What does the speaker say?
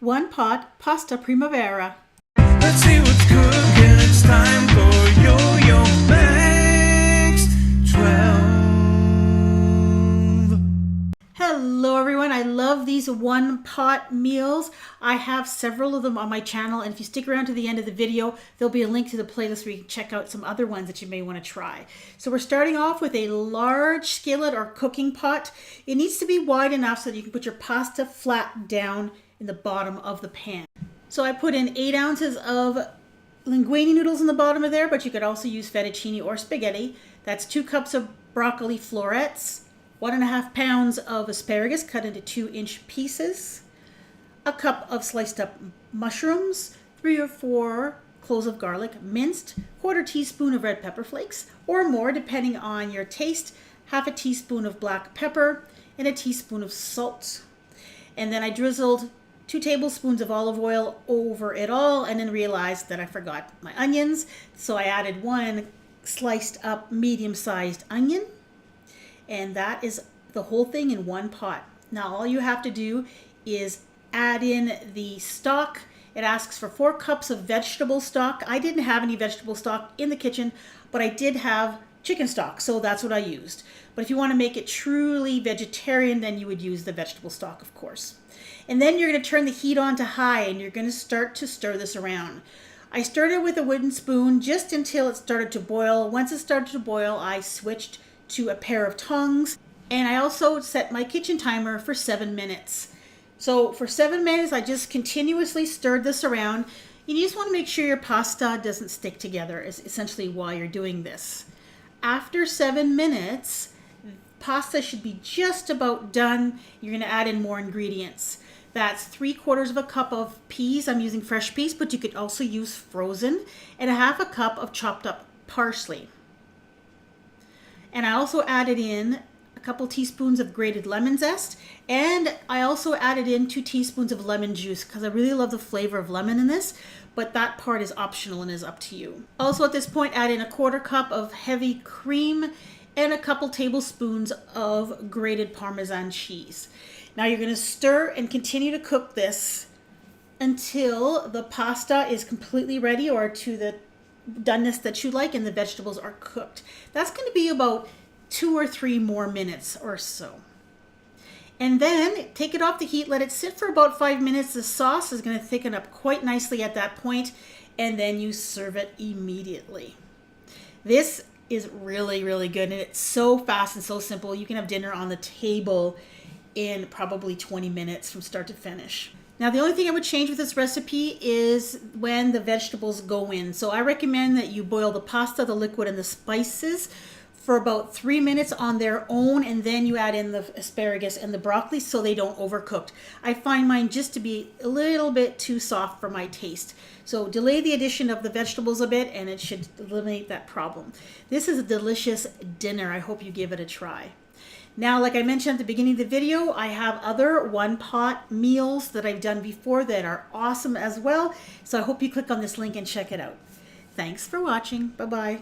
One pot pasta primavera. Let's see what's cooking. It's time for Yo-Yo Max 12. Hello everyone, I love these one pot meals. I have several of them on my channel, and if you stick around to the end of the video, there'll be a link to the playlist where you can check out some other ones that you may want to try. So we're starting off with a large skillet or cooking pot. It needs to be wide enough so that you can put your pasta flat down in the bottom of the pan. So I put in 8 ounces of linguine noodles in the bottom of there, but you could also use fettuccine or spaghetti. That's 2 cups of broccoli florets, 1.5 pounds of asparagus cut into 2-inch pieces, a cup of sliced up mushrooms, 3 or 4 cloves of garlic minced, 1/4 teaspoon of red pepper flakes or more depending on your taste, 1/2 teaspoon of black pepper, and 1 teaspoon of salt. And then I drizzled 2 tablespoons of olive oil over it all, and then realized that I forgot my onions. So I added 1 sliced up medium-sized onion, and that is the whole thing in one pot. Now all you have to do is add in the stock. It asks for 4 cups of vegetable stock. I didn't have any vegetable stock in the kitchen, but I did have chicken stock, so that's what I used. But if you want to make it truly vegetarian, then you would use the vegetable stock, of course. And then you're going to turn the heat on to high, and you're going to start to stir this around. I started with a wooden spoon just until it started to boil. Once it started to boil, I switched to a pair of tongs, and I also set my kitchen timer for 7 minutes. So for 7 minutes, I just continuously stirred this around. You just want to make sure your pasta doesn't stick together, is essentially why you're doing this. After 7 minutes, pasta should be just about done. You're going to add in more ingredients. That's 3/4 cup of peas. I'm using fresh peas, but you could also use frozen, and 1/2 cup of chopped up parsley. And I also added in a couple teaspoons of grated lemon zest, and I also added in 2 teaspoons of lemon juice because I really love the flavor of lemon in this, but that part is optional and is up to you. Also at this point, add in 1/4 cup of heavy cream and a couple tablespoons of grated Parmesan cheese. Now you're going to stir and continue to cook this until the pasta is completely ready, or to the doneness that you like, and the vegetables are cooked. That's going to be about 2 or 3 more minutes or so. And then take it off the heat, let it sit for about 5 minutes. The sauce is going to thicken up quite nicely at that point, and then you serve it immediately. This is really, really good, and it's so fast and so simple. You can have dinner on the table in probably 20 minutes from start to finish. Now the only thing I would change with this recipe is when the vegetables go in. So I recommend that you boil the pasta, the liquid, and the spices for about 3 minutes on their own, and then you add in the asparagus and the broccoli so they don't overcook. I find mine just to be a little bit too soft for my taste. So delay the addition of the vegetables a bit, and it should eliminate that problem. This is a delicious dinner. I hope you give it a try. Now, like I mentioned at the beginning of the video, I have other one-pot meals that I've done before that are awesome as well. So I hope you click on this link and check it out. Thanks for watching. Bye-bye.